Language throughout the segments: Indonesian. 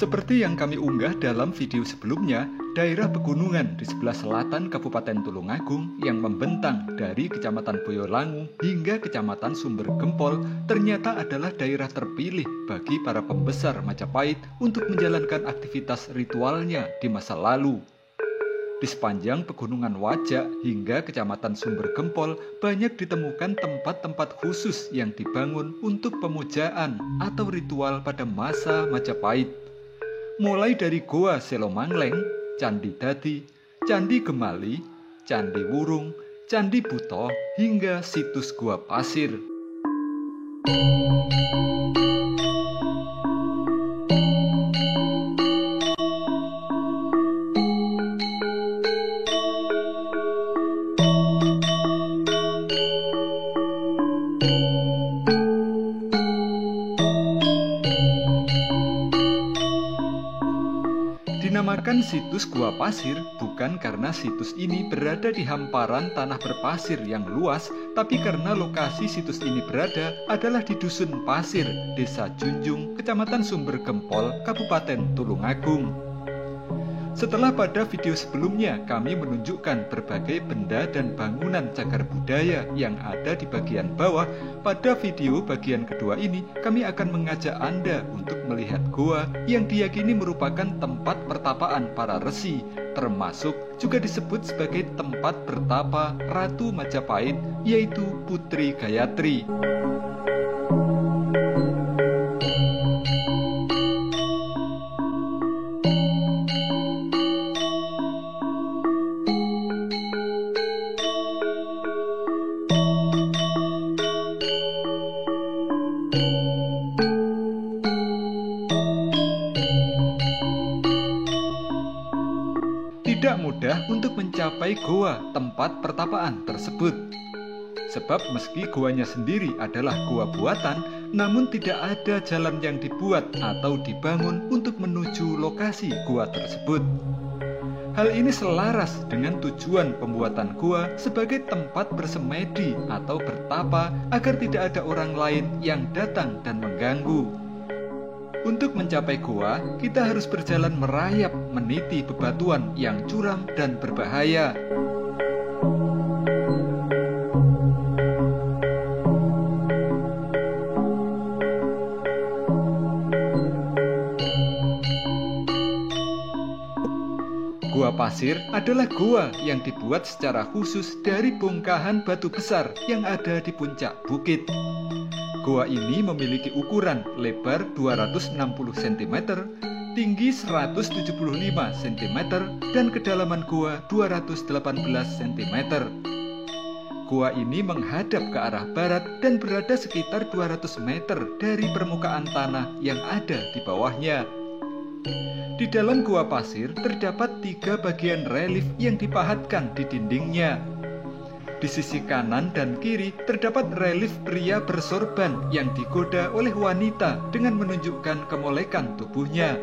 Seperti yang kami unggah dalam video sebelumnya, daerah pegunungan di sebelah selatan Kabupaten Tulungagung yang membentang dari Kecamatan Boyolangu hingga Kecamatan Sumber Gempol ternyata adalah daerah terpilih bagi para pembesar Majapahit untuk menjalankan aktivitas ritualnya di masa lalu. Di sepanjang Pegunungan Wajak hingga Kecamatan Sumber Gempol banyak ditemukan tempat-tempat khusus yang dibangun untuk pemujaan atau ritual pada masa Majapahit. Mulai dari Goa Selomangleng, Candi Dadi, Candi Gemali, Candi Wurung, Candi Buto, hingga situs Gua Pasir. Dinamakan situs Gua Pasir bukan karena situs ini berada di hamparan tanah berpasir yang luas, tapi karena lokasi situs ini berada adalah di Dusun Pasir, Desa Junjung, Kecamatan Sumber Gempol, Kabupaten Tulungagung. Setelah pada video sebelumnya kami menunjukkan berbagai benda dan bangunan cagar budaya yang ada di bagian bawah, pada video bagian kedua ini kami akan mengajak Anda untuk melihat goa yang diyakini merupakan tempat pertapaan para resi, termasuk juga disebut sebagai tempat bertapa Ratu Majapahit, yaitu Putri Gayatri. Tidak mudah untuk mencapai goa tempat pertapaan tersebut. Sebab meski goanya sendiri adalah goa buatan, namun tidak ada jalan yang dibuat atau dibangun untuk menuju lokasi goa tersebut. Hal ini selaras dengan tujuan pembuatan goa sebagai tempat bersemedi atau bertapa agar tidak ada orang lain yang datang dan mengganggu. Untuk mencapai goa, kita harus berjalan merayap meniti bebatuan yang curam dan berbahaya. Gua Pasir adalah gua yang dibuat secara khusus dari bongkahan batu besar yang ada di puncak bukit. Goa ini memiliki ukuran lebar 260 cm, tinggi 175 cm, dan kedalaman goa 218 cm. Goa ini menghadap ke arah barat dan berada sekitar 200 meter dari permukaan tanah yang ada di bawahnya. Di dalam Gua Pasir terdapat 3 bagian relief yang dipahatkan di dindingnya. Di sisi kanan dan kiri terdapat relief pria bersorban yang digoda oleh wanita dengan menunjukkan kemolekan tubuhnya.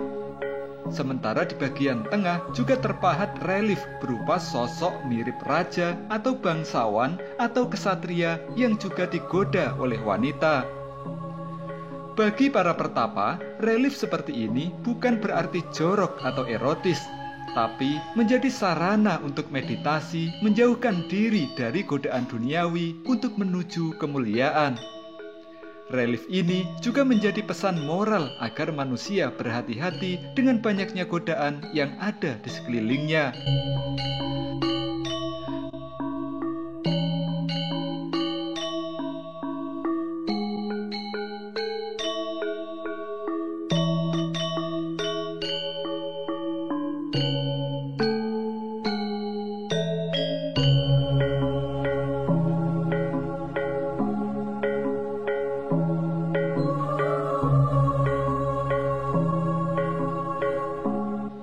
Sementara di bagian tengah juga terpahat relief berupa sosok mirip raja atau bangsawan atau kesatria yang juga digoda oleh wanita. Bagi para pertapa, relief seperti ini bukan berarti jorok atau erotis, tapi menjadi sarana untuk meditasi, menjauhkan diri dari godaan duniawi untuk menuju kemuliaan. Relief ini juga menjadi pesan moral agar manusia berhati-hati dengan banyaknya godaan yang ada di sekelilingnya.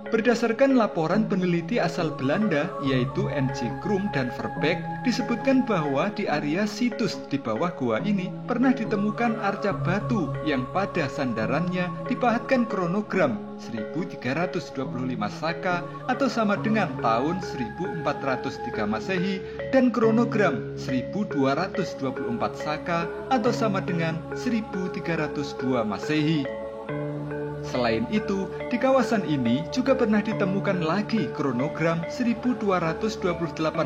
Berdasarkan laporan peneliti asal Belanda yaitu N.G. Krum dan Verbeek, disebutkan bahwa di area situs di bawah goa ini pernah ditemukan arca batu yang pada sandarannya dipahatkan kronogram 1325 Saka atau sama dengan tahun 1403 Masehi dan kronogram 1224 Saka atau sama dengan 1302 Masehi. Selain itu, di kawasan ini juga pernah ditemukan lagi kronogram 1228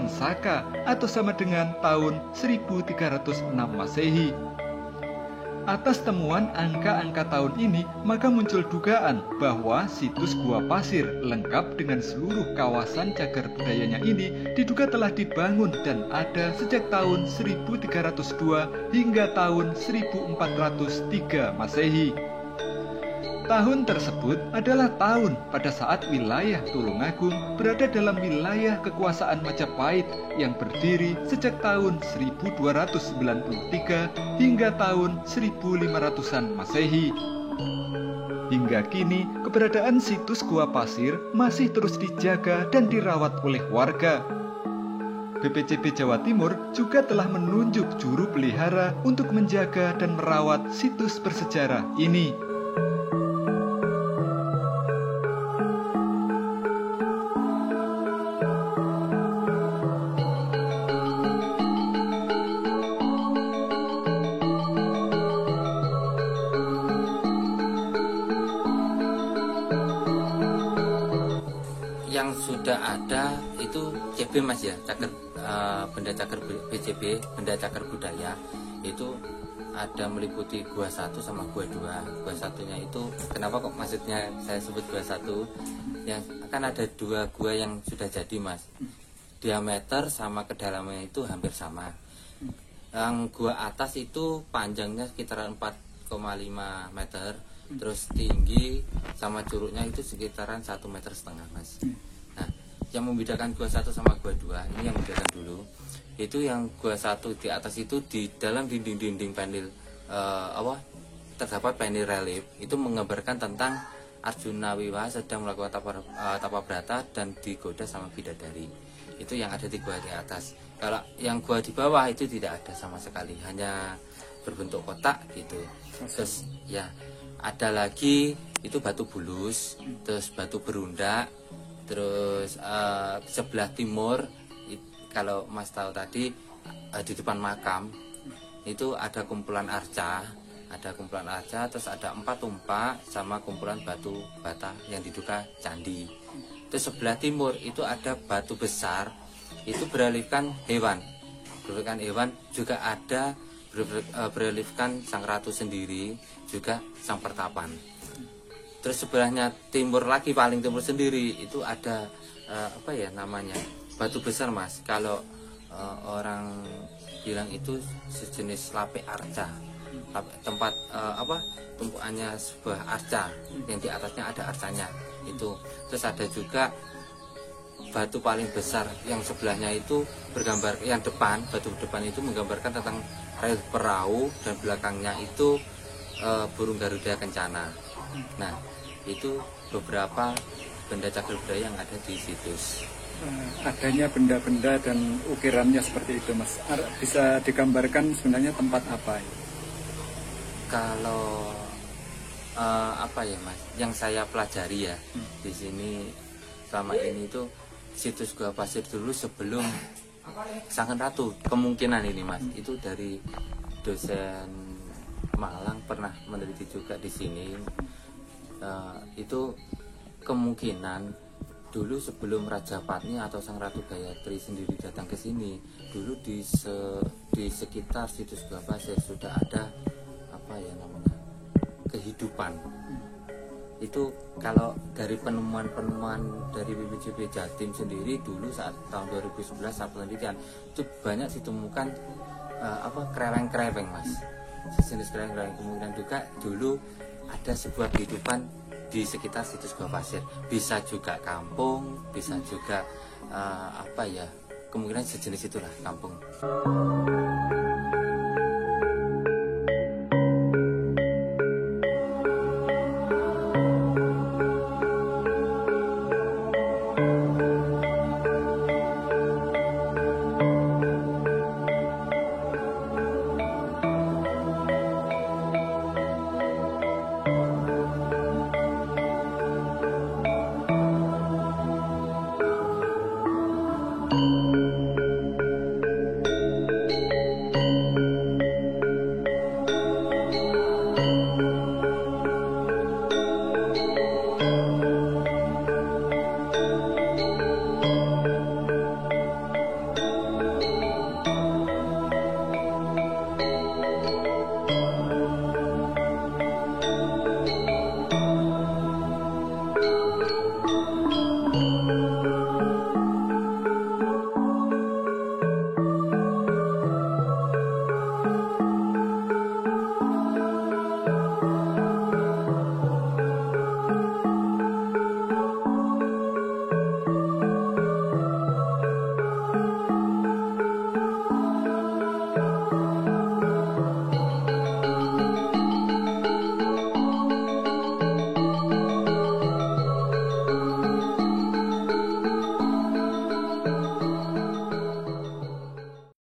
Saka atau sama dengan tahun 1306 Masehi. Atas temuan angka-angka tahun ini, maka muncul dugaan bahwa situs Gua Pasir lengkap dengan seluruh kawasan cagar budayanya ini diduga telah dibangun dan ada sejak tahun 1302 hingga tahun 1403 Masehi. Tahun tersebut adalah tahun pada saat wilayah Tulungagung berada dalam wilayah kekuasaan Majapahit yang berdiri sejak tahun 1293 hingga tahun 1500-an Masehi. Hingga kini, keberadaan situs Gua Pasir masih terus dijaga dan dirawat oleh warga. BPCB Jawa Timur juga telah menunjuk juru pelihara untuk menjaga dan merawat situs bersejarah ini. Yang sudah ada itu CB Mas ya, benda cagar BCB, benda cagar budaya itu ada meliputi Gua 1 sama Gua 2. Gua 1-nya itu kenapa kok maksudnya saya sebut Gua 1? Yang akan ada 2 gua yang sudah jadi Mas. Diameter sama kedalamannya itu hampir sama. Yang gua atas itu panjangnya sekitar 4,5 meter. Terus tinggi sama curugnya itu sekitaran 1,5 meter Mas. Nah, yang membedakan Gua 1 sama Gua 2, ini yang membedakan dulu. Itu yang Gua 1 di atas itu di dalam dinding-dinding panel terdapat panel relief. Itu menggambarkan tentang Arjuna Wiwaha sedang melakukan tapa brata dan digoda sama bidadari. Itu yang ada di gua di atas. Kalau yang gua di bawah itu tidak ada sama sekali, hanya berbentuk kotak gitu. Terus ya ada lagi itu batu bulus, terus batu berundak, terus sebelah timur kalau Mas tahu tadi di depan makam itu ada kumpulan arca, terus ada 4 tumpak sama kumpulan batu bata yang diduga candi. Terus sebelah timur itu ada batu besar, itu berelifkan hewan, juga ada berelifkan sang ratu sendiri, juga sang pertapan. Terus sebelahnya timur lagi, paling timur sendiri itu ada batu besar Mas. Kalau orang bilang itu sejenis lapik arca, tempat tumpuannya sebuah arca yang di atasnya ada arcanya itu. Terus ada juga batu paling besar yang sebelahnya itu bergambar, yang batu depan itu menggambarkan tentang rel perahu dan belakangnya itu burung Garuda Kencana. Nah, itu beberapa benda cagar budaya yang ada di situs. Adanya benda-benda dan ukirannya seperti itu Mas, bisa digambarkan sebenarnya tempat apa? Kalau Mas, yang saya pelajari ya di sini selama ini itu situs Gua Pasir dulu sebelum Sang Ratu, kemungkinan ini Mas, itu dari dosen Malang pernah meneliti juga di sini. Itu kemungkinan dulu sebelum Raja Patni atau Sang Ratu Gayatri sendiri datang ke sini, dulu di sekitar situs Gua Pasir sudah ada kehidupan. Itu kalau dari penemuan dari BPCB Jatim sendiri dulu saat tahun 2011 saat penelitian itu banyak ditemukan kreweng-kreweng Mas, sejenis kreweng-kreweng. Kemungkinan juga dulu ada sebuah kehidupan di sekitar situs Gua Pasir, bisa juga kampung, bisa juga kemungkinan sejenis itulah kampung.